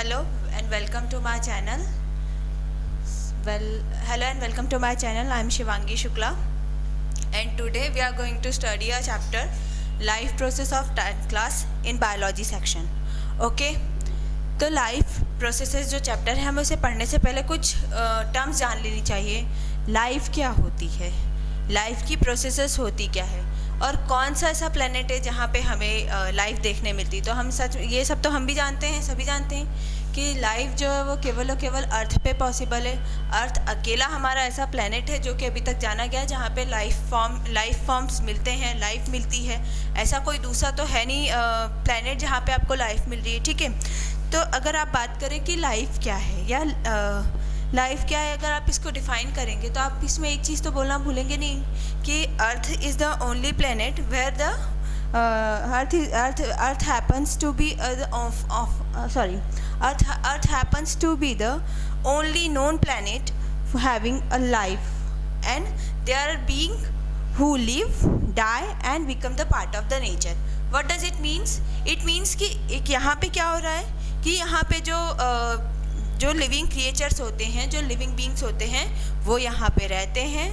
Hello and welcome to my channel. Hello and welcome to my channel. I am Shivangi Shukla, and today we are going to study a chapter life process of 10th class in biology section. Okay, तो life processes जो chapter है हमें उसे पढ़ने से पहले कुछ terms जान लेनी चाहिए. लाइफ क्या होती है, लाइफ की प्रोसेसेस होती क्या है, और कौन सा ऐसा प्लेनेट है जहाँ पे हमें लाइफ देखने मिलती. तो हम सच ये सब तो हम भी जानते हैं, सभी जानते हैं कि लाइफ जो है वो केवल और केवल अर्थ पे पॉसिबल है. अर्थ अकेला हमारा ऐसा प्लेनेट है जो कि अभी तक जाना गया जहाँ पे लाइफ फॉर्म्स मिलते हैं, लाइफ मिलती है. ऐसा कोई दूसरा तो है नहीं प्लेनेट जहाँ पे आपको लाइफ मिल रही है. ठीक है, तो अगर आप बात करें कि लाइफ क्या है या लाइफ क्या है, अगर आप इसको डिफाइन करेंगे तो आप इसमें एक चीज़ तो बोलना भूलेंगे नहीं कि earth is the only planet where the earth happens to be earth happens to be the only known planet having a life and they are being who live, die and become the part of the nature. What does it means? It means कि एक यहाँ पे क्या हो रहा है कि यहाँ पे जो लिविंग क्रिएचर्स होते हैं, जो लिविंग बींग्स होते हैं, वो यहाँ पे रहते हैं,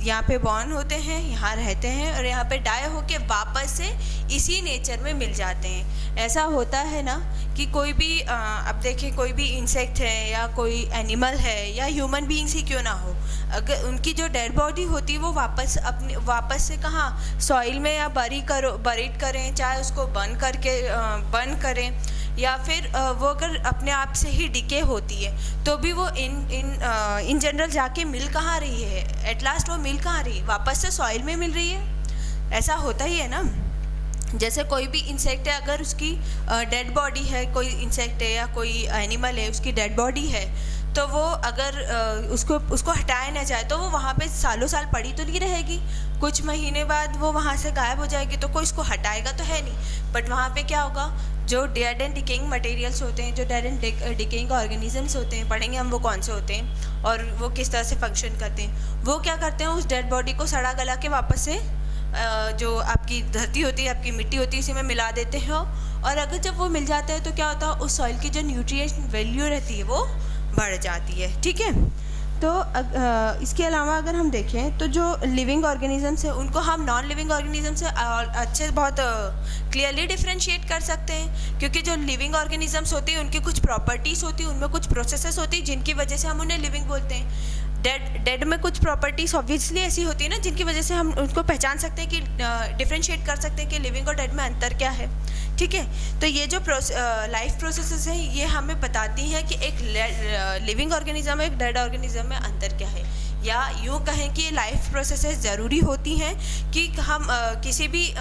यहाँ पे बॉर्न होते हैं, यहाँ रहते हैं और यहाँ पे डाई होके वापस से इसी नेचर में मिल जाते हैं. ऐसा होता है ना कि कोई भी अब देखिए कोई भी इंसेक्ट है या कोई एनिमल है या ह्यूमन बीइंग्स ही क्यों ना हो, अगर उनकी जो डेड बॉडी होती है वो वापस से कहाँ सॉइल में या बरीड करें, चाहे उसको बर्न करें या फिर वो अगर अपने आप से ही डिके होती है तो भी वो इन जनरल जाके मिल कहाँ रही है, एट लास्ट वो मिल कहाँ रही है, वापस से सॉइल में मिल रही है. ऐसा होता ही है ना. जैसे कोई भी इंसेक्ट है, अगर उसकी डेड बॉडी है, कोई इंसेक्ट है या कोई एनिमल है, उसकी डेड बॉडी है, तो वो अगर उसको हटाया ना जाए तो वो वहाँ पे सालों साल पड़ी तो नहीं रहेगी. कुछ महीने बाद वो वहाँ से गायब हो जाएगी, तो कोई इसको हटाएगा तो है नहीं. बट वहाँ पे क्या होगा, जो डेड एंड डिकेइंग मटेरियल्स होते हैं, जो डेड एंड डिकेइंग ऑर्गेनिजम्स होते हैं, पढ़ेंगे हम वो कौन से होते हैं और वो किस तरह से फंक्शन करते हैं. वो क्या करते हैं, उस डेड बॉडी को सड़ा गला के वापस से जो आपकी धरती होती है, आपकी मिट्टी होती है, इसी में मिला देते हैं. और अगर जब वो मिल जाता है तो क्या होता है, उस सॉइल की जो न्यूट्रिएंट वैल्यू रहती है वो बढ़ जाती है. ठीक है, तो इसके अलावा अगर हम देखें तो जो लिविंग ऑर्गेनिजम्स है उनको हम नॉन लिविंग ऑर्गेनिज्म से अच्छे बहुत क्लियरली डिफ्रेंशिएट कर सकते हैं, क्योंकि जो लिविंग ऑर्गेनिजम्स होती हैं उनकी कुछ प्रॉपर्टीज़ होती हैं, उनमें कुछ प्रोसेसेस होती हैं जिनकी वजह से हम उन्हें लिविंग बोलते हैं. डेड में कुछ प्रॉपर्टीज़ ऑब्वियसली ऐसी होती है ना जिनकी वजह से हम उनको पहचान सकते हैं कि डिफ्रेंशिएट कर सकते हैं कि लिविंग और डेड में अंतर क्या है. ठीक है, तो ये जो लाइफ प्रोसेसेस हैं ये हमें बताती हैं कि एक लिविंग ऑर्गेनिज्म एक डेड ऑर्गेनिज्म में अंतर क्या है. या यूँ कहें कि लाइफ प्रोसेसेस ज़रूरी होती हैं कि हम किसी भी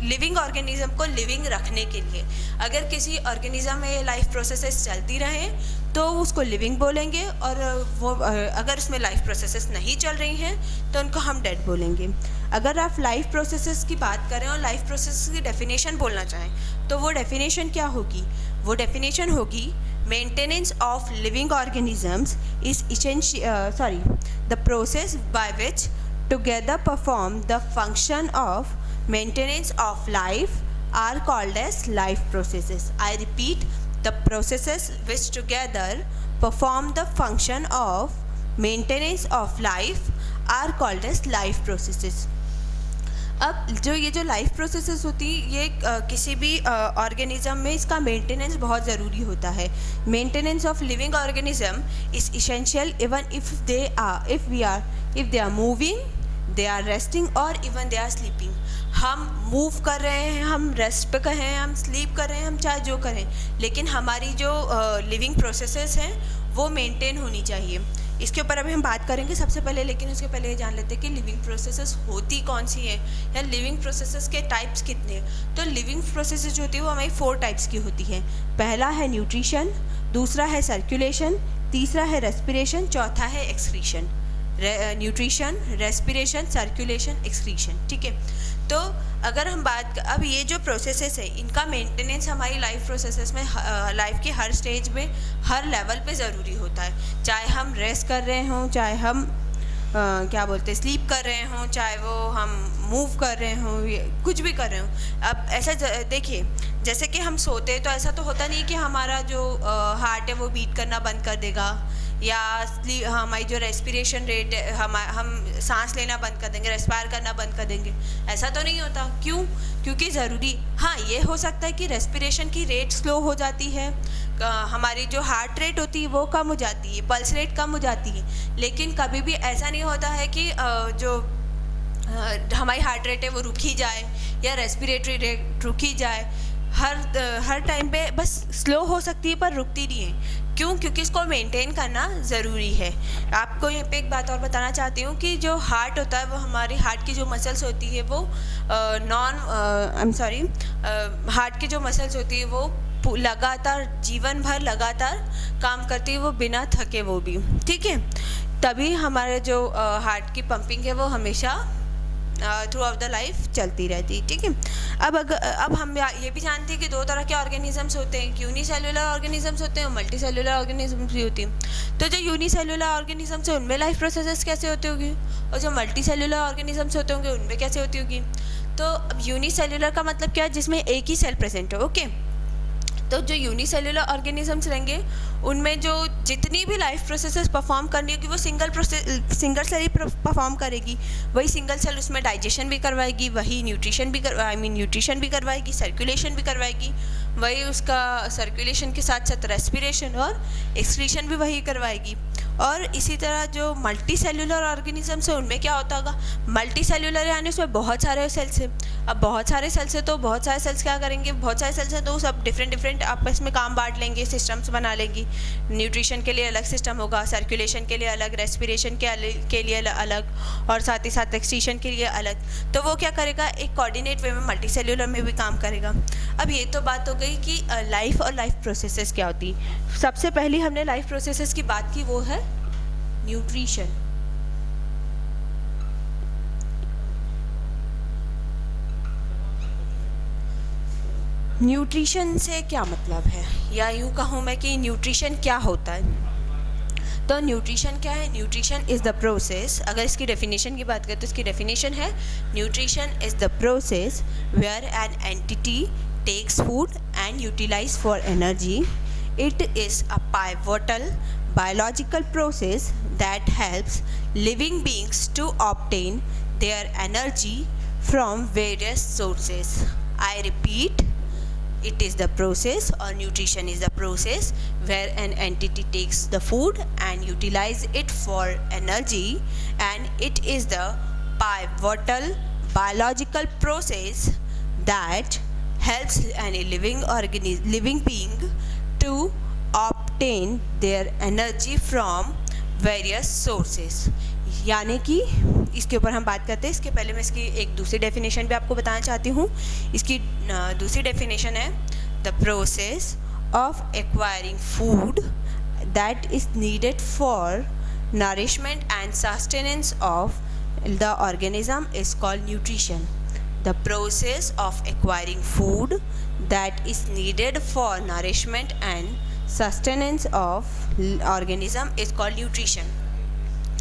लिविंग ऑर्गेनिज्म को लिविंग रखने के लिए, अगर किसी ऑर्गेनिज्म में ये लाइफ प्रोसेसेस चलती रहें तो उसको लिविंग बोलेंगे, और वो अगर उसमें लाइफ प्रोसेसेस नहीं चल रही हैं तो उनको हम डेड बोलेंगे. अगर आप लाइफ प्रोसेसेस की बात करें और लाइफ प्रोसेस की डेफिनेशन बोलना चाहें तो वो डेफिनेशन क्या होगी, वो डेफिनेशन होगी maintenance of living organisms is the process by which together perform the function of maintenance of life are called as life processes. I repeat, the processes which together perform the function of maintenance of life are called as life processes. अब ये जो life processes होती ये किसी भी organism में इसका maintenance बहुत ज़रूरी होता है. Maintenance of living organism is essential even if they are moving, they are resting और इवन दे आर स्लीपिंग. हम मूव कर रहे हैं, हम रेस्ट पे करें, हम स्लीप कर रहे हैं, हम चाहे जो करें, लेकिन हमारी जो लिविंग प्रोसेसेस हैं वो मेंटेन होनी चाहिए. इसके ऊपर अभी हम बात करेंगे सबसे पहले, लेकिन उसके पहले ये जान लेते हैं कि लिविंग प्रोसेसेस होती कौन सी है या लिविंग प्रोसेसेस के टाइप्स कितने हैं. तो लिविंग प्रोसेसेस जो होती है वो हमारी 4 टाइप्स की होती हैं. पहला है न्यूट्रिशन, दूसरा है सर्कुलेशन, तीसरा है रेस्पिरेशन, चौथा है excretion. Nutrition, respiration, circulation, excretion. ठीक है, तो अगर हम अब ये जो प्रोसेसेस है इनका मेंटेनेंस हमारी लाइफ प्रोसेसेस में लाइफ की हर स्टेज में हर लेवल पे ज़रूरी होता है. चाहे हम रेस्ट कर रहे हों, चाहे हम क्या बोलते हैं, स्लीप कर रहे हों, चाहे वो हम मूव कर रहे हों, कुछ भी कर रहे हों। अब ऐसा देखिए, जैसे कि हम सोते तो ऐसा तो होता नहीं कि हमारा जो हार्ट है वो बीट करना बंद कर देगा, या हमारी जो रेस्पिरेशन रेट है, हम सांस लेना बंद कर देंगे, रेस्पायर करना बंद कर देंगे। ऐसा तो नहीं होता। क्यों? क्योंकि ज़रूरी, हाँ ये हो सकता है कि रेस्पिरेशन की रेट स्लो हो जाती है, हमारी जो हार्ट रेट होती है वो कम हो जाती है, पल्स रेट कम हो जाती है, लेकिन कभी भी ऐसा नहीं होता है कि जो हमारी हार्ट रेट है वो रुक ही जाए या रेस्पिरेटरी रेट रुक ही जाए। हर टाइम पे बस स्लो हो सकती है पर रुकती नहीं है। क्यों? क्योंकि इसको मेंटेन करना ज़रूरी है। आपको यहाँ पे एक बात और बताना चाहती हूँ कि जो हार्ट होता है वो हमारी हार्ट की जो मसल्स होती है वो हार्ट की जो मसल्स होती है वो लगातार जीवन भर लगातार काम करती है, वो बिना थके, वो भी ठीक है। तभी हमारे जो हार्ट की पंपिंग है वो हमेशा थ्रू आउट द लाइफ चलती रहती है, ठीक है। अब हम ये भी जानते हैं कि दो तरह के ऑर्गेनिजम्स होते हैं, यूनिसेलुलर ऑर्गेनिजम्स होते हैं और मल्टी सेलुलर ऑर्गेनिजम्स भी होती हैं। तो जो यूनिसेलुलर ऑर्गेनिजम्स है उनमें लाइफ प्रोसेसेस कैसे होते होंगे, और जो मल्टी सेलुलर ऑर्गेनिजम्स होते होंगे उनमें कैसे होती होगी। तो अब यूनिसेलुलर का मतलब क्या है? जिसमें एक ही सेल प्रेजेंट हो, ओके। तो जो यूनिसेलुलर ऑर्गेनिजम्स रहेंगे उनमें जो जितनी भी लाइफ प्रोसेसेस परफॉर्म करनी होगी वो सिंगल सेल ही परफॉर्म करेगी। वही सिंगल सेल उसमें डाइजेशन भी करवाएगी, वही न्यूट्रिशन भी करवाएगी, सर्कुलेशन भी करवाएगी, वही उसका सर्कुलेशन के साथ साथ रेस्पिरेशन और एक्सक्रीशन भी वही करवाएगी। और इसी तरह जो मल्टी सेलुलर ऑर्गेनिजम्स है उनमें क्या होता होगा? मल्टी सेलुलर यानी उसमें बहुत सारे सेल्स हैं। अब बहुत सारे सेल्स है तो बहुत सारे सेल्स क्या करेंगे? बहुत सारे सेल्स हैं तो सब डिफरेंट आपस में काम बांट लेंगे, सिस्टम्स बना लेंगी। न्यूट्रिशन के लिए अलग सिस्टम होगा, सर्कुलेशन के लिए अलग, रेस्पिरेशन के लिए अलग, और साथ ही साथ एक्सक्रीशन के लिए अलग। तो वो क्या करेगा? एक कोऑर्डिनेट वे में मल्टी सेलुलर में भी काम करेगा। अब ये तो बात हो गई कि लाइफ और लाइफ प्रोसेसेस क्या होती है। सबसे पहले हमने लाइफ प्रोसेसेस की बात की, वो है न्यूट्रिशन। न्यूट्रिशन से क्या मतलब है, या यूँ कहूँ मैं कि न्यूट्रिशन क्या होता है। तो न्यूट्रिशन क्या है? न्यूट्रिशन इज़ द प्रोसेस, अगर इसकी डेफिनेशन की बात करें तो इसकी डेफिनेशन है, nutrition is the process where an entity takes food and utilize for energy. It is a pivotal biological process that helps living beings to obtain their energy from various sources. I repeat, it is the process, or nutrition is the process where an entity takes the food and utilize it for energy, and it is the pivotal biological process that helps any living being to obtain their energy from various sources. यानी कि इसके ऊपर हम बात करते हैं। इसके पहले मैं इसकी एक दूसरी डेफिनेशन भी आपको बताना चाहती हूँ। इसकी दूसरी डेफिनेशन है, the process of acquiring food that is needed for nourishment and sustenance of the organism is called nutrition. The process of acquiring food that is needed for nourishment and sustenance of organism is called nutrition.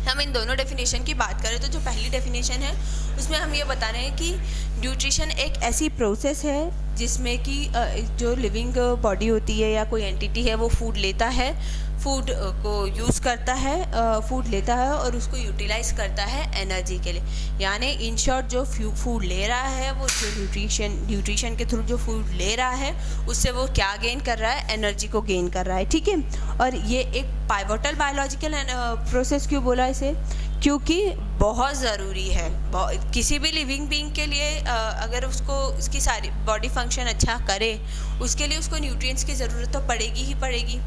हम इन दोनों definition की बात करें तो जो पहली definition है उसमें हम ये बता रहे हैं कि न्यूट्रिशन एक ऐसी प्रोसेस है जिसमें कि जो लिविंग बॉडी होती है या कोई एंटिटी है वो फूड लेता है, फूड को यूज़ करता है, फूड लेता है और उसको यूटिलाइज़ करता है एनर्जी के लिए। यानी इन शॉर्ट जो फूड ले रहा है वो जो न्यूट्रिशन के थ्रू जो फूड ले रहा है उससे वो क्या गेन कर रहा है? एनर्जी को गेन कर रहा है, ठीक है। और ये एक पाइवोटल बायोलॉजिकल प्रोसेस क्यों बोला इसे? क्योंकि बहुत ज़रूरी है किसी भी लिविंग बीइंग के लिए। अगर उसको उसकी सारी बॉडी फंक्शन अच्छा करे उसके लिए उसको न्यूट्रिएंट्स की ज़रूरत तो पड़ेगी ही पड़ेगी,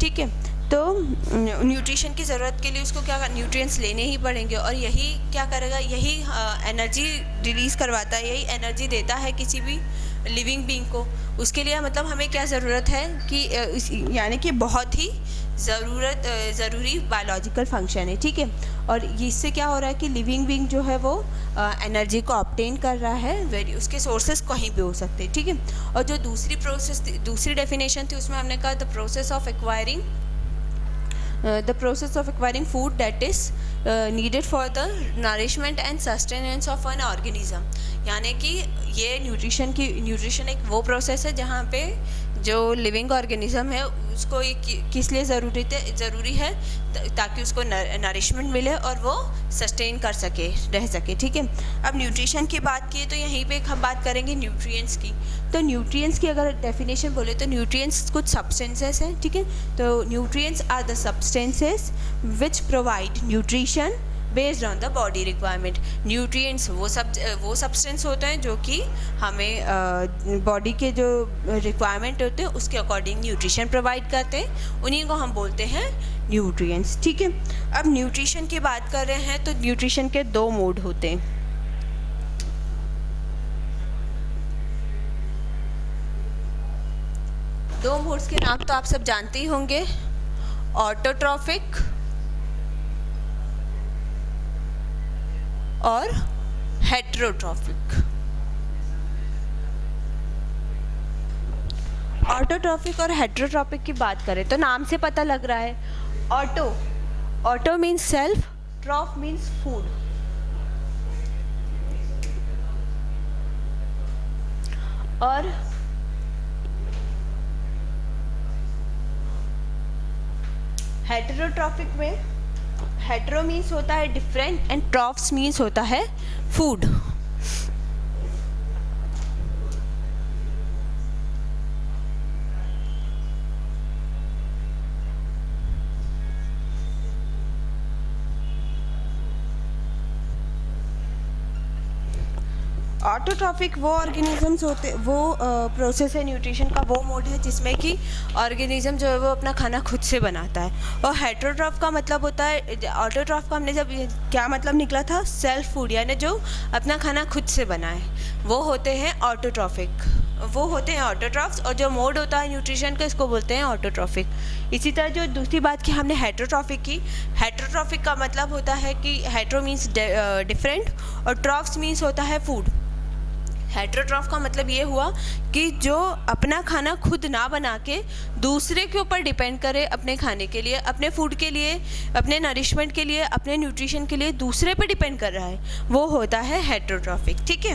ठीक है। तो न्यूट्रिशन की ज़रूरत के लिए उसको क्या न्यूट्रिएंट्स लेने ही पड़ेंगे, और यही क्या करेगा? यही एनर्जी रिलीज़ करवाता है, यही एनर्जी देता है किसी भी लिविंग बीइंग को। उसके लिए मतलब हमें क्या ज़रूरत है कि यानी कि बहुत ही ज़रूरी बायोलॉजिकल फंक्शन है, ठीक है। और इससे क्या हो रहा है कि लिविंग बीइंग जो है वो एनर्जी को ऑब्टेन कर रहा है, उसके सोर्सेस कहीं भी हो सकते हैं, ठीक है। और जो दूसरी डेफिनेशन थी उसमें हमने कहा the process of acquiring food that is needed for the nourishment and sustenance of an organism. यानी कि ये न्यूट्रिशन एक वो प्रोसेस है जहाँ पे जो लिविंग ऑर्गेनिज्म है उसको किस लिए ज़रूरी है ताकि उसको नरिशमेंट मिले और वो सस्टेन कर सके, रह सके। ठीक है, अब न्यूट्रिशन की बात की तो यहीं पे हम बात करेंगे न्यूट्रिएंट्स की। तो न्यूट्रिएंट्स की अगर डेफिनेशन बोले तो न्यूट्रिएंट्स कुछ सब्सटेंसेस हैं। ठीक है, तो nutrients are the substances which provide nutrition based on the body requirement. Nutrients वो सब्सटेंस होते हैं जो कि हमें बॉडी के जो रिक्वायरमेंट होते हैं उसके अकॉर्डिंग न्यूट्रिशन प्रोवाइड करते हैं, उन्हीं को हम बोलते हैं न्यूट्रिएंट्स। ठीक है, अब न्यूट्रिशन की बात कर रहे हैं तो न्यूट्रिशन के 2 मोड होते हैं। दो मोड्स के नाम तो आप सब जानते ही होंगे, ऑटोट्रॉफिक और हेटेरोट्रॉफिक। ऑटोट्रॉफिक और हेटेरोट्रॉफिक की बात करें तो नाम से पता लग रहा है, auto means self, ट्रॉफ means food. और हेटेरोट्रॉफिक में हेटेरो मीन्स होता है डिफरेंट एंड ट्रॉफ्स मीन्स होता है फूड। ऑटोट्रॉफिक वो ऑर्गेनिजम्स होते, वो प्रोसेस है न्यूट्रिशन का, वो मोड है जिसमें कि ऑर्गेनिज्म जो है वो अपना खाना खुद से बनाता है। और हेटेरोट्रॉफ का मतलब होता है, ऑटोट्रॉफ का हमने जब क्या मतलब निकला था, सेल्फ फूड, यानी जो अपना खाना खुद से बनाए, वो होते हैं ऑटोट्रॉफिक, वो होते हैं ऑटोट्रॉफ्स। और जो मोड होता है न्यूट्रिशन का इसको बोलते हैं ऑटोट्रॉफिक। इसी तरह जो दूसरी बात की हमने हेटेरोट्रॉफिक की, हेटेरोट्रॉफिक का मतलब होता है कि हेटेरो मीन्स डिफरेंट और ट्रॉफ्स मीन्स होता है फूड। हेटेरोट्रॉफ का मतलब ये हुआ कि जो अपना खाना खुद ना बना के दूसरे के ऊपर डिपेंड करे अपने खाने के लिए, अपने फूड के लिए, अपने नरिशमेंट के लिए, अपने न्यूट्रिशन के लिए दूसरे पे डिपेंड कर रहा है, वो होता है हेटेरोट्रॉफिक। ठीक है,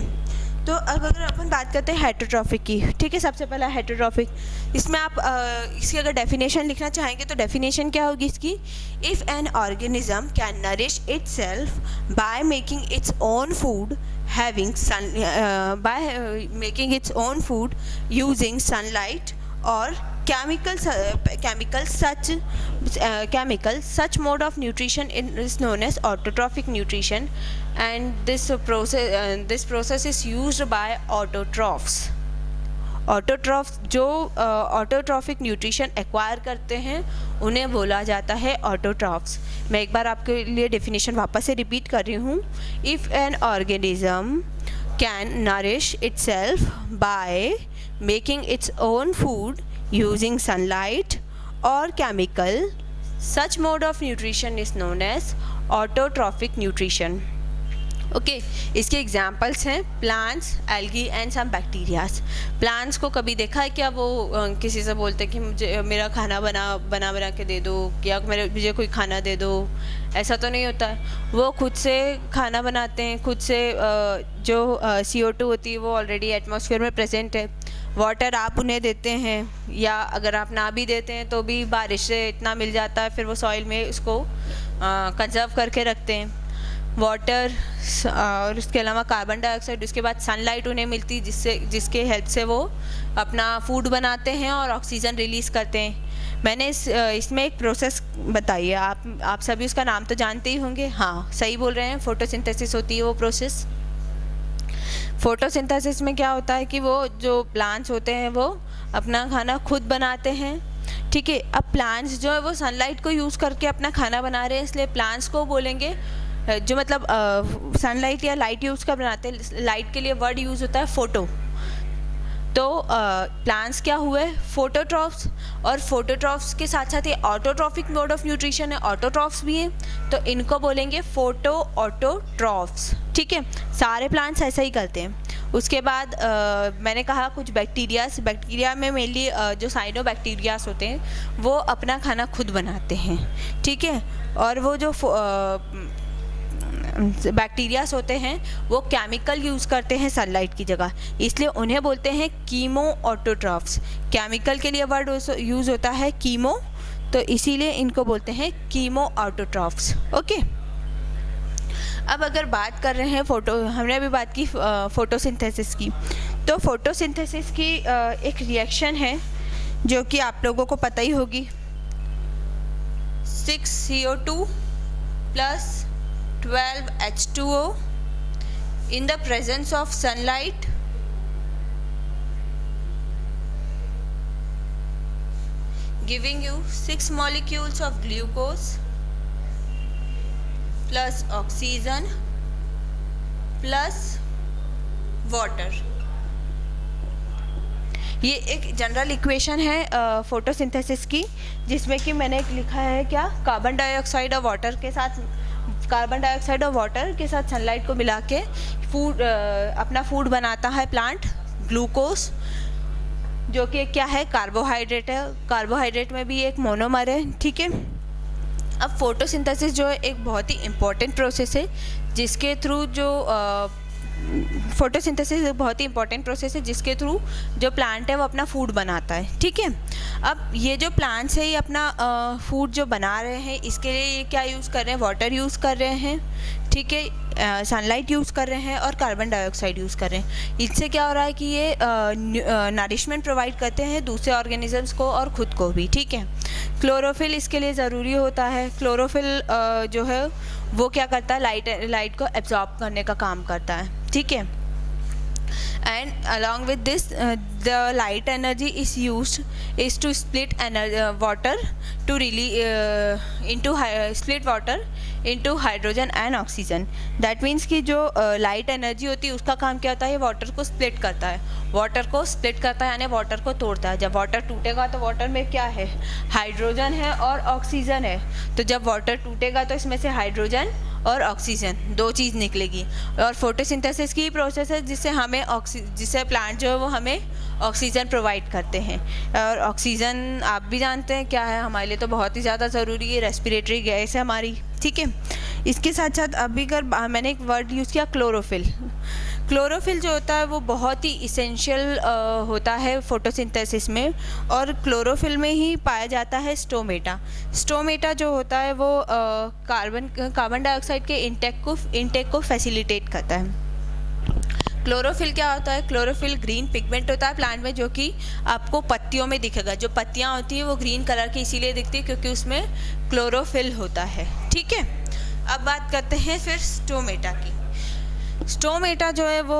तो अब अगर अपन बात करते हैं हेटेरोट्रॉफिक की, ठीक है, सबसे पहला हेटेरोट्रॉफिक, इसमें आप इसकी अगर डेफिनेशन लिखना चाहेंगे तो डेफिनेशन क्या होगी इसकी, if an organism can nourish itself by making its own food having by making its own food using sunlight or chemicals, such mode of nutrition is known as autotrophic nutrition, and this process is used by autotrophs। Autotrophs जो autotrophic nutrition acquire करते हैं उन्हें बोला जाता है autotrophs. मैं एक बार आपके लिए डेफिनेशन वापस से रिपीट कर रही हूँ, if an organism can nourish itself by making its own food using sunlight और chemical, such mode of nutrition is known as autotrophic nutrition. Okay, इसके एग्जाम्पल्स हैं plants, algae and some bacterias. Plants को कभी देखा है क्या वो किसी से बोलते हैं कि मुझे मेरा खाना बना के दे दो, या मुझे कोई खाना दे दो, ऐसा तो नहीं होता है। वो खुद से खाना बनाते हैं, खुद से जो CO2 होती है वो ऑलरेडी एटमॉस्फेयर में प्रेजेंट है, वाटर आप उन्हें देते हैं, या अगर आप ना भी देते हैं तो भी बारिश से इतना मिल जाता है, फिर वो सॉइल में उसको कंजर्व करके रखते हैं वाटर, और उसके अलावा कार्बन डाइऑक्साइड, उसके बाद सनलाइट उन्हें मिलती जिसके हेल्प से वो अपना फूड बनाते हैं और ऑक्सीजन रिलीज़ करते हैं। मैंने इसमें एक प्रोसेस बताई है, आप सभी उसका नाम तो जानते ही होंगे। हाँ, सही बोल रहे हैं, फोटोसिंथेसिस होती है वो प्रोसेस। फोटोसिंथेसिस में क्या होता है कि वो जो प्लांट्स होते हैं वो अपना खाना खुद बनाते हैं। ठीक है, अब प्लांट्स जो है वो सनलाइट को यूज़ करके अपना खाना बना रहे हैं, इसलिए प्लांट्स को बोलेंगे जो मतलब सनलाइट या लाइट यूज़ कर बनाते हैं। लाइट के लिए वर्ड यूज़ होता है फोटो। तो प्लांट्स क्या हुए, फोटोट्रॉफ्स, और फोटोट्रॉफ्स के साथ साथ ये ऑटोट्रॉफिक मोड ऑफ न्यूट्रिशन है, ऑटोट्रॉफ्स भी हैं, तो इनको बोलेंगे फोटो ऑटोट्रॉफ्स। ठीक है, सारे प्लांट्स ऐसा ही करते हैं। उसके बाद मैंने कहा कुछ बैक्टीरिया में मेनली जो साइनोबैक्टीरियास होते हैं वो अपना खाना खुद बनाते हैं, ठीक है। और वो जो बैक्टीरियास होते हैं वो केमिकल यूज़ करते हैं सनलाइट की जगह, इसलिए उन्हें बोलते हैं कीमो ऑटोट्रॉफ्स। केमिकल के लिए वर्ड यूज़ होता है कीमो, तो इसीलिए इनको बोलते हैं कीमो ऑटोट्रॉफ्स। ओके, अब अगर बात कर रहे हैं हमने अभी बात की फोटोसिंथेसिस की, तो फोटोसिंथेसिस की एक रिएक्शन है जो कि आप लोगों को पता ही होगी। 6CO2 plus 12H2O in the presence of sunlight giving you 6 molecules of glucose plus oxygen plus water। ये एक जनरल इक्वेशन है फोटोसिंथेसिस की, जिसमें कि मैंने एक लिखा है क्या, कार्बन डाइऑक्साइड और वाटर के साथ सनलाइट को मिला के अपना फूड बनाता है प्लांट, ग्लूकोज, जो कि क्या है, कार्बोहाइड्रेट है। कार्बोहाइड्रेट में भी एक मोनोमर है, ठीक है। अब फोटोसिंथेसिस जो है एक बहुत ही इम्पोर्टेंट प्रोसेस है, जिसके थ्रू फोटोसिंथेसिस एक बहुत ही इंपॉर्टेंट प्रोसेस है जिसके थ्रू जो प्लांट है वो अपना फूड बनाता है, ठीक है। अब ये जो प्लांट्स है ये अपना फूड जो बना रहे हैं, इसके लिए ये क्या यूज़ कर रहे हैं, वाटर यूज़ कर रहे हैं, ठीक है, सनलाइट यूज़ कर रहे हैं और कार्बन डाइऑक्साइड यूज़ कर रहे हैं। इससे क्या हो रहा है कि ये नरिशमेंट प्रोवाइड करते हैं दूसरे ऑर्गेनिजम्स को और ख़ुद को भी, ठीक है। क्लोरोफिल इसके लिए ज़रूरी होता है। क्लोरोफिल जो है वो क्या करता है, लाइट को एब्जॉर्ब करने का काम करता है, ठीक है। And along with this the light energy is to split water to split water into hydrogen and oxygen। that means कि जो लाइट एनर्जी होती है उसका काम क्या होता है, वाटर को स्प्लिट करता है, यानी वाटर को तोड़ता है। जब वाटर टूटेगा तो वाटर में क्या है, हाइड्रोजन है और ऑक्सीजन है, तो जब वाटर टूटेगा तो इसमें से हाइड्रोजन और ऑक्सीजन दो चीज़ निकलेगी। और फोटोसिंथेसिस की प्रोसेस है जिससे प्लांट जो है वो हमें ऑक्सीजन प्रोवाइड करते हैं। और ऑक्सीजन आप भी जानते हैं क्या है, हमारे लिए तो बहुत ही ज़्यादा ज़रूरी है, रेस्पिरेटरी गैस है हमारी, ठीक है। इसके साथ साथ अभी अगर मैंने एक वर्ड यूज़ किया, क्लोरोफिल जो होता है वो बहुत ही इसेंशियल होता है फोटोसिंथेसिस में, और क्लोरोफिल में ही पाया जाता है स्टोमेटा जो होता है वो कार्बन डाइऑक्साइड के इंटेक को फैसिलिटेट करता है। क्लोरोफिल क्या होता है, क्लोरोफिल ग्रीन पिगमेंट होता है प्लांट में, जो कि आपको पत्तियों में दिखेगा। जो पत्तियां होती है वो ग्रीन कलर की इसीलिए दिखती है क्योंकि उसमें क्लोरोफिल होता है, ठीक है। अब बात करते हैं फिर स्टोमेटा की। स्टोमेटा जो है वो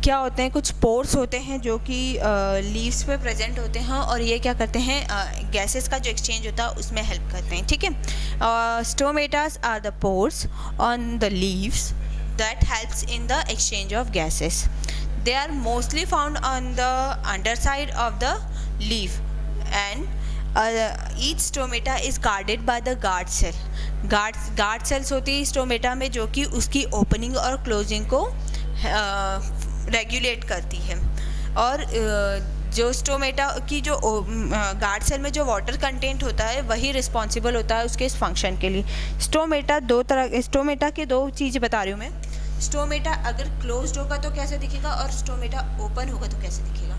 क्या होते हैं, कुछ पोर्स होते हैं जो कि लीव्स पे प्रेजेंट होते हैं, और ये क्या करते हैं, गैसेस का जो एक्सचेंज होता है उसमें हेल्प करते हैं, ठीक है। Stomatas are the pores on the leaves that helps in the exchange of gases. They are mostly found on the underside of the leaf, and each stomata is guarded by the guard cell. Guard cells होती है stomata में, जो कि उसकी opening और closing को regulate करती है। और जो स्टोमेटा की जो गार्ड सेल में जो वाटर कंटेंट होता है वही रिस्पॉन्सिबल होता है उसके इस फंक्शन के लिए। स्टोमेटा के दो चीज़ बता रही हूँ मैं। स्टोमेटा अगर क्लोज्ड होगा तो कैसे दिखेगा, और स्टोमेटा ओपन होगा तो कैसे दिखेगा।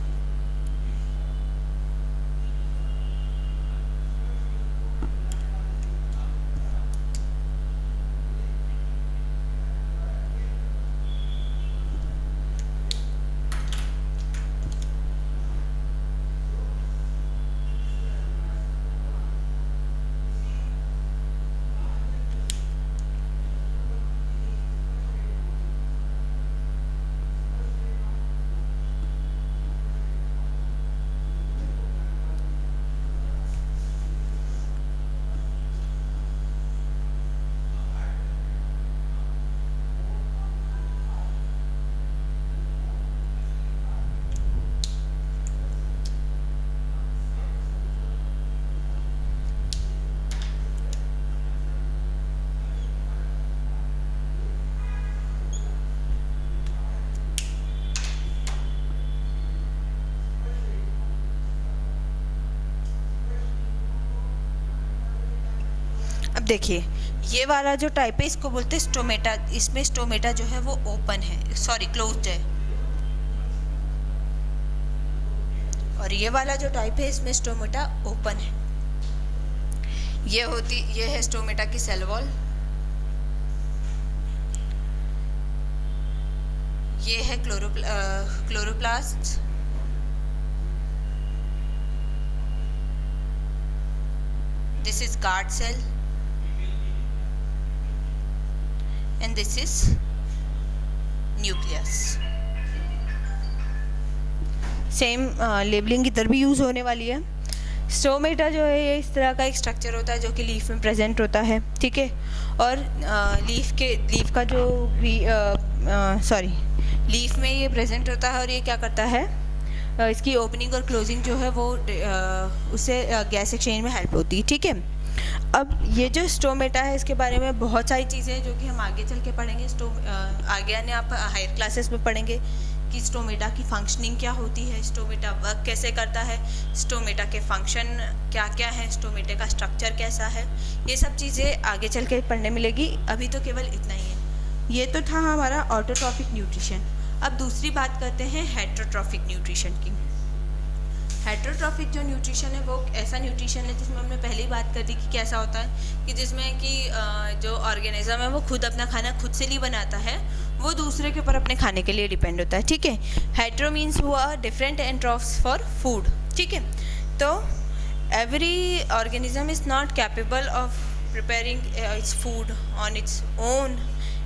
देखिए ये वाला जो टाइप है इसको बोलते हैं स्टोमेटा। इसमें स्टोमेटा जो है वो ओपन है, सॉरी क्लोज्ड है। और ये वाला जो टाइप है इसमें स्टोमेटा ओपन है। ये है स्टोमेटा की सेल वॉल। ये है chloroplast. This is guard cell and this is nucleus। Same labelling इधर भी यूज़ होने वाली है। स्टोमेटा जो है ये इस तरह का एक स्ट्रक्चर होता है जो कि लीफ में प्रेजेंट होता है, ठीक है। और लीफ का जो लीफ में ये प्रेजेंट होता है और ये क्या करता है, इसकी ओपनिंग और क्लोजिंग जो है वो उससे गैस एक्सचेंज में हेल्प होती है, ठीक है। अब ये जो स्टोमेटा है इसके बारे में बहुत सारी चीज़ें हैं जो कि हम आगे चल के पढ़ेंगे। आगे आने आप हायर क्लासेस में पढ़ेंगे कि स्टोमेटा की फंक्शनिंग क्या होती है, स्टोमेटा वर्क कैसे करता है, स्टोमेटा के फंक्शन क्या क्या है, स्टोमेटा का स्ट्रक्चर कैसा है, ये सब चीज़ें आगे चल के पढ़ने मिलेगी। अभी तो केवल इतना ही है। ये तो था हमारा ऑटोट्रॉफिक न्यूट्रिशन। अब दूसरी बात करते हैं हेटरोट्रॉफिक न्यूट्रिशन की। हेटरोट्रॉफिक जो न्यूट्रिशन है वो ऐसा न्यूट्रिशन है जिसमें हमने पहले ही बात कर दी कि कैसा होता है कि जिसमें कि जो ऑर्गेनिज्म है वो खुद अपना खाना खुद से नहीं बनाता है, वो दूसरे के ऊपर अपने खाने के लिए डिपेंड होता है, ठीक है। Hetero means who are different एंट्रॉप्स फॉर फूड, ठीक है। तो every organism is not capable of preparing its food on its own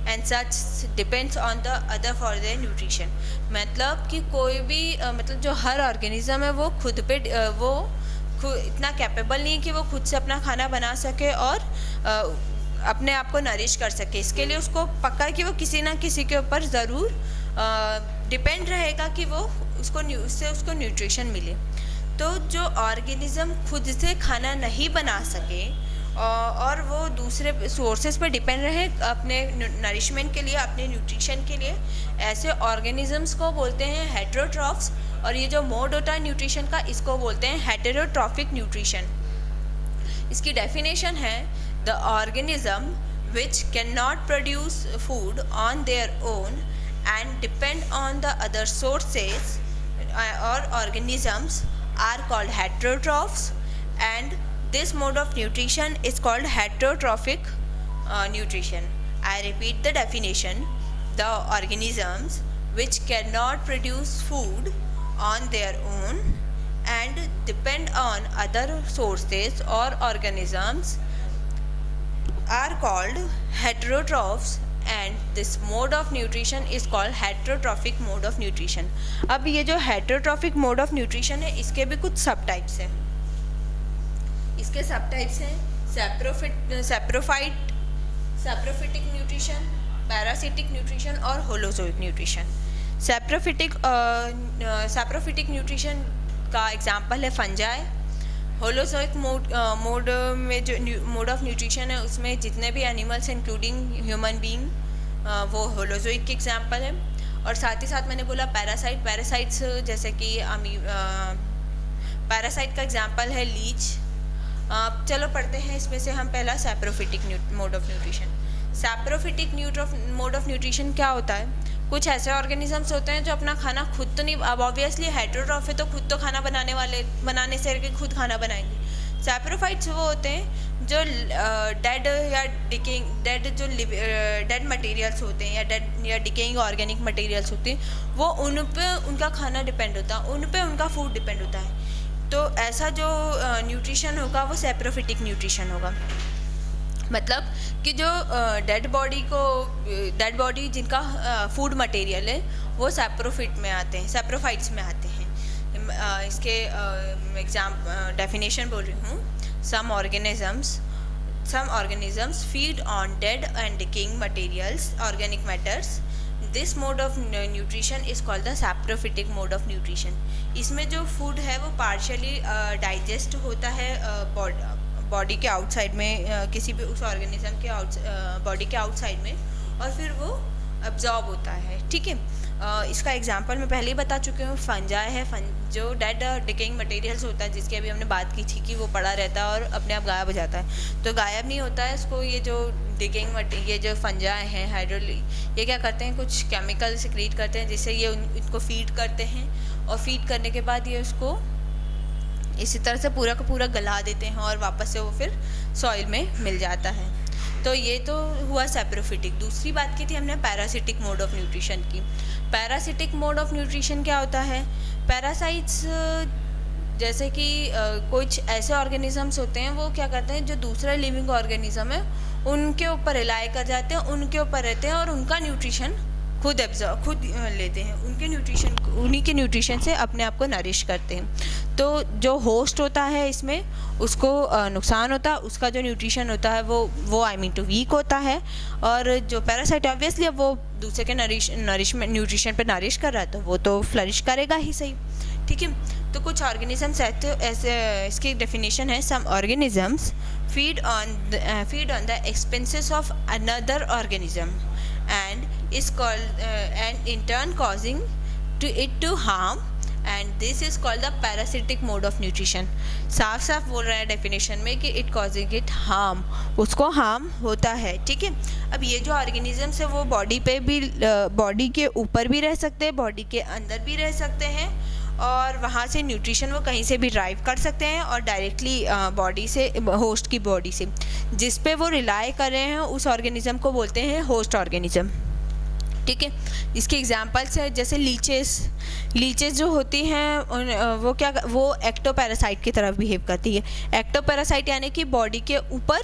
and such depends on the other for their nutrition. मतलब कि कोई भी मतलब जो हर ऑर्गेनिज्म है वो खुद पे इतना कैपेबल नहीं है कि वो खुद से अपना खाना बना सके और अपने आप को नरिश कर सके। इसके लिए उसको पक्का कि वो किसी ना किसी के ऊपर ज़रूर डिपेंड रहेगा कि वो उसको न्यूट्रिशन मिले। तो जो ऑर्गेनिज्म खुद से खाना नहीं बना सके और वो दूसरे सोर्सेज पर डिपेंड रहे अपने नरिशमेंट के लिए, अपने न्यूट्रिशन के लिए, ऐसे ऑर्गेनिजम्स को बोलते हैं हेटरोट्रॉफ्स। और ये जो मोड होता है न्यूट्रिशन का इसको बोलते हैं हेटेरोट्रॉफिक न्यूट्रिशन। इसकी डेफिनेशन है the organism which can not produce food on their own and depend on the other sources और organisms are called heterotrophs and this mode of nutrition is called heterotrophic nutrition. I repeat the definition: the organisms which cannot produce food on their own and depend on other sources or organisms are called heterotrophs and this mode of nutrition is called heterotrophic mode of nutrition. अब ये जो heterotrophic mode of nutrition है इसके भी कुछ सब types हैं। इसके सब टाइप्स हैं सैप्रोफिटिक न्यूट्रिशन, पैरासिटिक न्यूट्रिशन और होलोजोइक न्यूट्रिशन। सैप्रोफिटिक न्यूट्रिशन का एग्जांपल है फंजाई। होलोजोइक मोड में जो मोड ऑफ न्यूट्रिशन है उसमें जितने भी एनिमल्स इंक्लूडिंग ह्यूमन बीइंग वो होलोजोइक के एग्जांपल है। और साथ ही साथ मैंने बोला पैरासाइट्स जैसे कि पैरासाइट का एग्जांपल है लीच। चलो पढ़ते हैं इसमें से हम पहला saprophytic mode of nutrition. Saprophytic mode of nutrition क्या होता है? कुछ ऐसे ऑर्गेनिजम्स होते हैं जो अपना खाना खुद तो नहीं, अब ऑब्वियसली हेटरोट्रॉफ है तो खुद तो खाना बनाने से करके खुद खाना बनाएंगे। सैप्रोफाइट्स वो होते हैं जो डेड मटेरियल्स होते हैं या डिकेइंग ऑर्गेनिक मटेरियल्स होते हैं, वो उन पे उनका खाना डिपेंड होता है, उन पे उनका फूड डिपेंड होता है। तो ऐसा जो न्यूट्रिशन होगा वो सैप्रोफिटिक न्यूट्रिशन होगा। मतलब कि जो डेड बॉडी जिनका फूड मटेरियल है वो सैप्रोफाइट्स में आते हैं। इसके डेफिनेशन बोल रही हूँ। सम organisms feed on dead and decaying materials, organic matters. This mode of nutrition is called the saprophytic mode of nutrition. इसमें जो फूड है वो पार्शियली डाइजेस्ट होता है बॉडी के आउटसाइड में, किसी भी उस ऑर्गेनिज्म के बॉडी के आउटसाइड में, और फिर वो अब्जॉर्ब होता है, ठीक है। इसका एग्जांपल मैं पहले ही बता चुकी हूँ, फंजाई है, जो डेड डिकेइंग मटेरियल्स होता है जिसकी अभी हमने बात की थी कि वो पड़ा रहता है और अपने आप गायब हो जाता है, तो गायब नहीं होता है इसको, ये जो डिकेइंग ये जो फंजाई हैं हाइड्रोली, ये क्या करते हैं, कुछ केमिकल सिक्रीट करते हैं जिससे ये इनको फीड करते हैं, और फीड करने के बाद ये उसको इसी तरह से पूरा का पूरा गला देते हैं और वापस से वो फिर सॉइल में मिल जाता है। तो ये तो हुआ सैप्रोफिटिक। दूसरी बात की थी हमने पैरासिटिक मोड ऑफ न्यूट्रिशन की। पैरासिटिक मोड ऑफ न्यूट्रिशन क्या होता है? पैरासाइट्स जैसे कि कुछ ऐसे ऑर्गेनिजम्स होते हैं, वो क्या करते हैं, जो दूसरा लिविंग ऑर्गेनिज्म है उनके ऊपर रिलाई कर जाते हैं, उनके ऊपर रहते हैं और उनका न्यूट्रिशन खुद लेते हैं, उन्हीं के न्यूट्रिशन से अपने आप को नरिश करते हैं। तो जो होस्ट होता है इसमें उसको नुकसान होता है, उसका जो न्यूट्रिशन होता है वो आई मीन टू वीक होता है, और जो पैरासाइट ऑब्वियसली अब वो दूसरे के नरिशमेंट न्यूट्रिशन पे नरिश कर रहा है तो वो तो फ्लरिश करेगा ही सही, ठीक है। तो कुछ ऑर्गेनिजम्स ऐसे इसकी डेफिनेशन है, some organisms feed on the expenses of another organism and is called and in turn causing it to harm, and this is called the parasitic mode of nutrition। साफ साफ बोल रहा है डेफिनेशन में कि it causing it harm, उसको harm होता है, ठीक है। अब ये जो ऑर्गेनिजम्स है वो बॉडी के ऊपर भी रह सकते हैं, बॉडी के अंदर भी रह सकते हैं, और वहाँ से न्यूट्रिशन वो कहीं से भी ड्राइव कर सकते हैं, और डायरेक्टली बॉडी से, होस्ट की बॉडी से जिस पे वो रिलाई कर रहे हैं उस ऑर्गेनिज्म को बोलते हैं होस्ट ऑर्गेनिज्म, ठीक है। इसके एग्जांपल्स है जैसे लीचेस जो होती हैं वो एक्टोपैरासाइट की तरफ बिहेव करती है। एक्टोपैरासाइट यानी कि बॉडी के ऊपर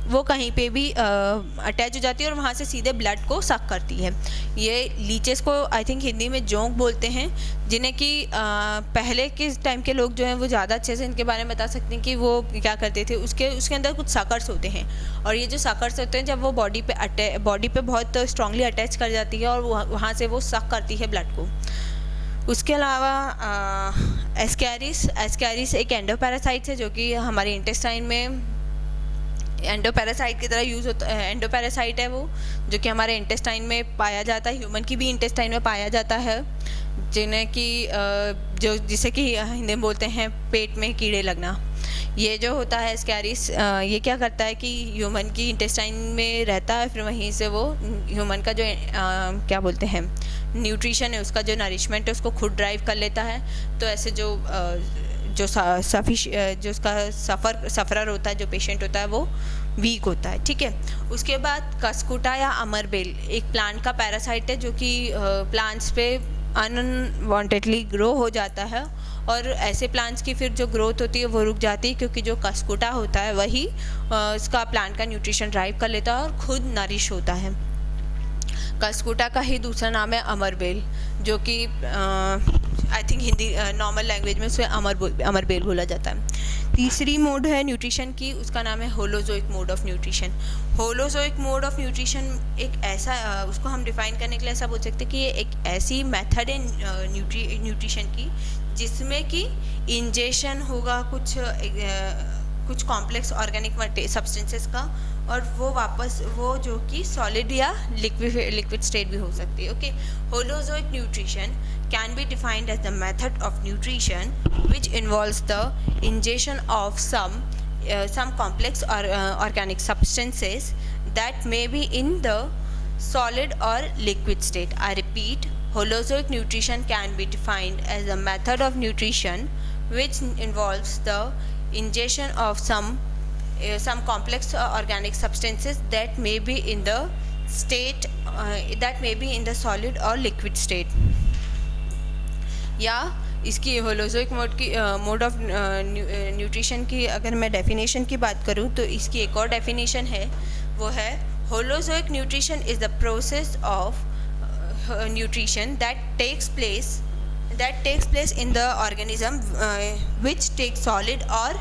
वो कहीं पे भी अटैच हो जाती है और वहाँ से सीधे ब्लड को सक करती है। ये लीचेस को आई थिंक हिंदी में जोंक बोलते हैं, जिन्हें कि पहले के टाइम के लोग जो हैं वो ज़्यादा अच्छे से इनके बारे में बता सकते हैं कि वो क्या करते थे। उसके अंदर कुछ सकर्स होते हैं, और ये जो सकर्स होते हैं जब वो बॉडी पे बहुत स्ट्रांगली अटैच कर जाती है और वहाँ से वो सक करती है ब्लड को। उसके अलावा एस्कैरिस एक एंडोपैरासाइट है जो कि हमारे इंटेस्टाइन में एंडोपैरासाइट की तरह यूज़ होता है। एंडोपैरासाइट है वो जो कि हमारे इंटेस्टाइन में पाया जाता है, ह्यूमन की भी इंटेस्टाइन में पाया जाता है, जिन्हें कि जिसे कि हिंदी में बोलते हैं पेट में कीड़े लगना। ये जो होता है एस्कैरिस, ये क्या करता है कि ह्यूमन की इंटेस्टाइन में रहता है, फिर वहीं से वो ह्यूमन का जो क्या बोलते हैं न्यूट्रिशन है, उसका जो नरिशमेंट है उसको खुद ड्राइव कर लेता है। तो ऐसे जो उसका सफ़रर होता है, जो पेशेंट होता है वो वीक होता है, ठीक है। उसके बाद कस्कुटा या अमरबेल एक प्लांट का पैरासाइट है जो कि प्लांट्स पे अनवांटेडली ग्रो हो जाता है, और ऐसे प्लांट्स की फिर जो ग्रोथ होती है वो रुक जाती है, क्योंकि जो कस्कुटा होता है वही इसका प्लांट का न्यूट्रिशन ड्राइव कर लेता है और खुद नरिश होता है। कस्कुटा का ही दूसरा नाम है अमरबेल, जो कि I think Hindi normal language में उसे अमरबेल बोला जाता है। तीसरी मोड है न्यूट्रिशन की, उसका नाम है holozoic mode of nutrition. Holozoic mode of nutrition एक ऐसा उसको हम डिफाइन करने के लिए ऐसा बोल सकते हैं कि ये एक ऐसी मेथड है न्यूट्रिशन की जिसमें कि इंजेक्शन होगा कुछ कॉम्प्लेक्स ऑर्गेनिक सब्सटेंसेस का, और वो जो कि सॉलिड या लिक्विड स्टेट भी हो सकती है। Okay, holozoic nutrition can be defined as the method of nutrition which involves the injection of some complex or organic substances that may be in the solid or liquid state. I repeat, holozoic nutrition can be defined as a method of nutrition which involves the ingestion of some complex organic substances that may be in the solid or liquid state. या इसकी holozoic mode of nutrition की अगर मैं definition की बात करूँ तो इसकी एक और डेफिनेशन है, वो है holozoic nutrition is the process of nutrition that takes place in the organism which takes solid or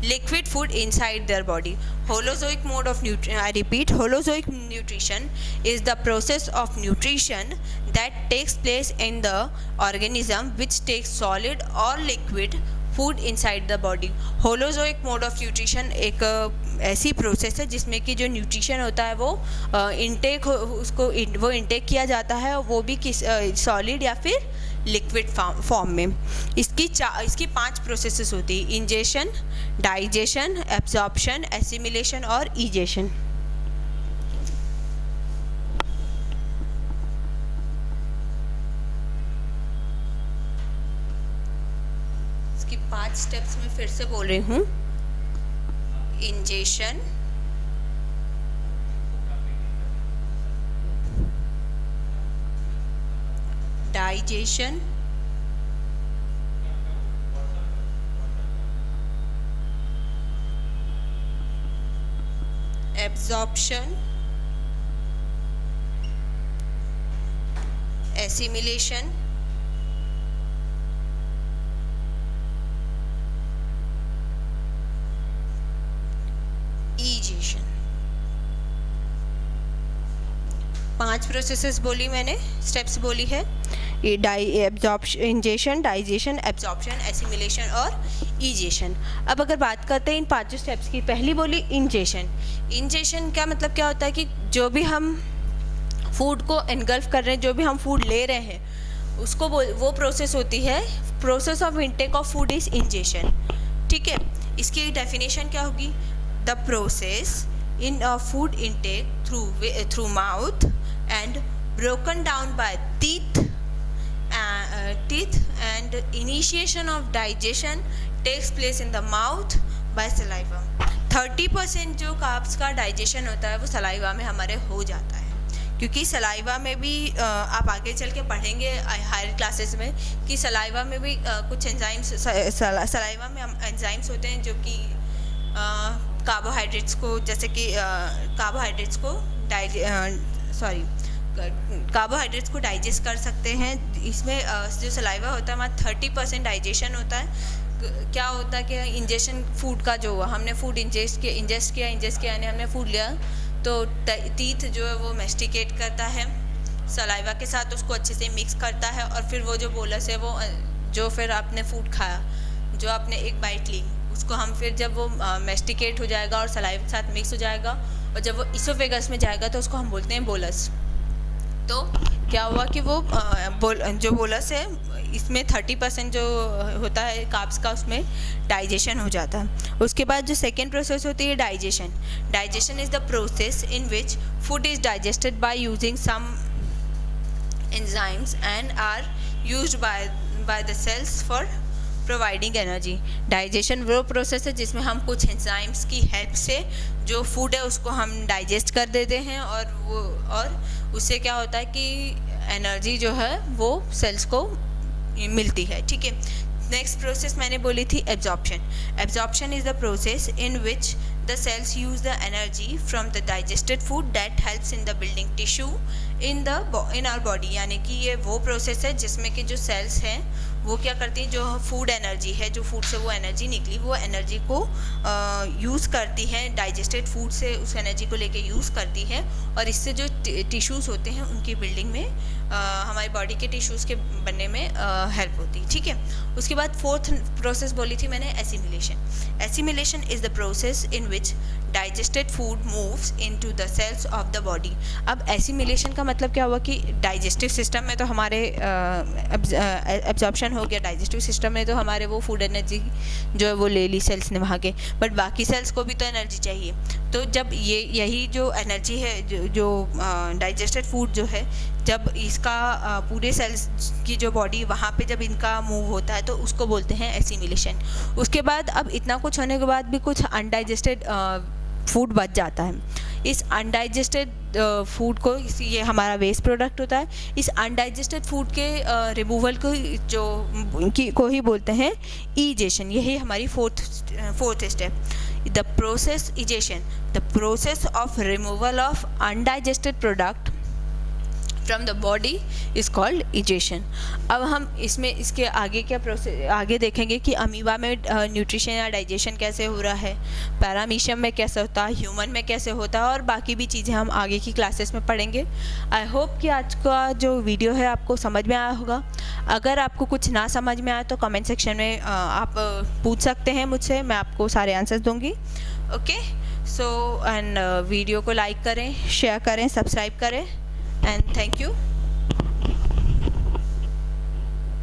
liquid food inside their body. Holozoic mode of nutrition, I repeat, holozoic nutrition is the process of nutrition that takes place in the organism which takes solid or liquid food inside the body. Holozoic mode of nutrition एक ऐसी process है जिसमें कि जो nutrition होता है वो intake वो इनटेक किया जाता है, वो भी किस सॉलिड या फिर लिक्विड फॉर्म में। इसकी 5 प्रोसेसेस होती है: इंजेशन, डाइजेशन, एब्जॉर्प्शन, एसिमिलेशन और ईजेशन। इसकी 5 स्टेप्स में फिर से बोल रही हूँ: ingestion, digestion, absorption, assimilation, ईजेशन। 5 processes बोली मैंने, स्टेप्स बोली है, इंजेशन, डाइजेशन, एब्जॉर्प्शन, एसिमिलेशन और ईजेशन। अब अगर बात करते हैं इन 5 स्टेप्स की, पहली बोली इंजेशन। इंजेशन का मतलब क्या होता है कि जो भी हम फूड को एनगल्फ कर रहे हैं, जो भी हम फूड ले रहे हैं, उसको वो प्रोसेस होती है, process of intake of food is ingestion. ठीक है, इसकी डेफिनेशन क्या होगी? The process in food intake through mouth and broken down by teeth and initiation of digestion takes place in the mouth by saliva। 30% जो carbs का digestion होता है वो सलाइवा में हमारे हो जाता है, क्योंकि सलाइवा में भी आप आगे चल के पढ़ेंगे हायर क्लासेस में कि सलाइवा में भी कुछ एंजाइम्स, सलाइवा में एंजाइम्स होते हैं जो कि कार्बोहाइड्रेट्स को, जैसे कि कार्बोहाइड्रेट्स को डाइजेस्ट कर सकते हैं। इसमें जो सलाइवा होता है हमारा 30% डाइजेशन होता है। क्या होता है कि इंजेशन फूड का जो हमने फूड इंजेस्ट किया यानी हमने फूड लिया, तो टीथ जो है वो मेस्टिकेट करता है सलाइवा के साथ, उसको अच्छे से मिक्स करता है, और फिर वो जो बोलस है वो जो फिर आपने फूड खाया, जो आपने एक बाइट ली, उसको हम फिर जब वो मेस्टिकेट हो जाएगा और सलाइवा के साथ मिक्स हो जाएगा और जब वो इसोफेगस में जाएगा तो उसको हम बोलते हैं बोलस। तो क्या हुआ कि वो जो बोलस है इसमें 30% जो होता है कार्ब्स का, उसमें डाइजेशन हो जाता है। उसके बाद जो सेकेंड प्रोसेस होती है digestion. Digestion is the process in which food is digested by using some enzymes and are used by the cells for providing energy. Digestion वो प्रोसेस है जिसमें हम कुछ एंजाइम्स की हेल्प से जो फूड है उसको हम डाइजेस्ट कर देते हैं, और उससे क्या होता है कि एनर्जी जो है वो सेल्स को मिलती है। ठीक है, नेक्स्ट प्रोसेस मैंने बोली थी absorption. Absorption is the process in which the cells use the energy from the digested food that helps in the building tissue in our body. यानी कि ये वो प्रोसेस है जिसमें कि जो सेल्स हैं वो क्या करती हैं, जो फूड एनर्जी है, जो फूड से वो एनर्जी निकली, वो एनर्जी को यूज़ करती है, डाइजेस्टेड फूड से उस एनर्जी को लेके यूज़ करती है, और इससे जो टिश्यूज़ होते हैं उनकी बिल्डिंग में, हमारी बॉडी के टिश्यूज़ के बनने में हेल्प होती है। ठीक है, उसके बाद फोर्थ प्रोसेस बोली थी मैंने assimilation. Assimilation is the process in which digested food moves into the cells of the body. अब एसिमिलेशन का मतलब क्या हुआ कि डाइजेस्टिव सिस्टम में तो हमारे एब्जॉर्प्शन हो गया, डाइजेस्टिव सिस्टम में तो हमारे वो फूड एनर्जी जो है वो ले ली सेल्स ने वहाँ के, बट बाकी सेल्स को भी तो एनर्जी चाहिए। तो जब यही जो एनर्जी है, जो डाइजेस्टेड फूड जो है, जब इसका पूरे सेल्स की जो बॉडी वहाँ पे जब इनका मूव होता है तो उसको बोलते हैं एसिमिलेशन। उसके बाद अब इतना कुछ होने के बाद भी कुछ अनडाइजेस्टेड फूड बच जाता है। इस अनडाइजेस्टेड फूड को, ये हमारा वेस्ट प्रोडक्ट होता है, इस अनडाइजेस्टेड फूड के रिमूवल को ही बोलते हैं ईजेशन। यही हमारी fourth step. The process ईजेशन, the process of removal of undigested product from the body is called egestion. अब हम इसके आगे क्या प्रोसेस आगे देखेंगे कि अमीबा में न्यूट्रिशन या डाइजेशन कैसे हो रहा है, पैरामीशियम में कैसे होता है, ह्यूमन में कैसे होता है, और बाकी भी चीज़ें हम आगे की क्लासेस में पढ़ेंगे। आई होप कि आज का जो वीडियो है आपको समझ में आया होगा। अगर आपको कुछ ना समझ में आए तो कमेंट सेक्शन में आप पूछ सकते हैं मुझसे, मैं आपको सारे आंसर्स दूंगी। ओके, सो एंड वीडियो को लाइक करें, शेयर करें, सब्सक्राइब करें, and thank you.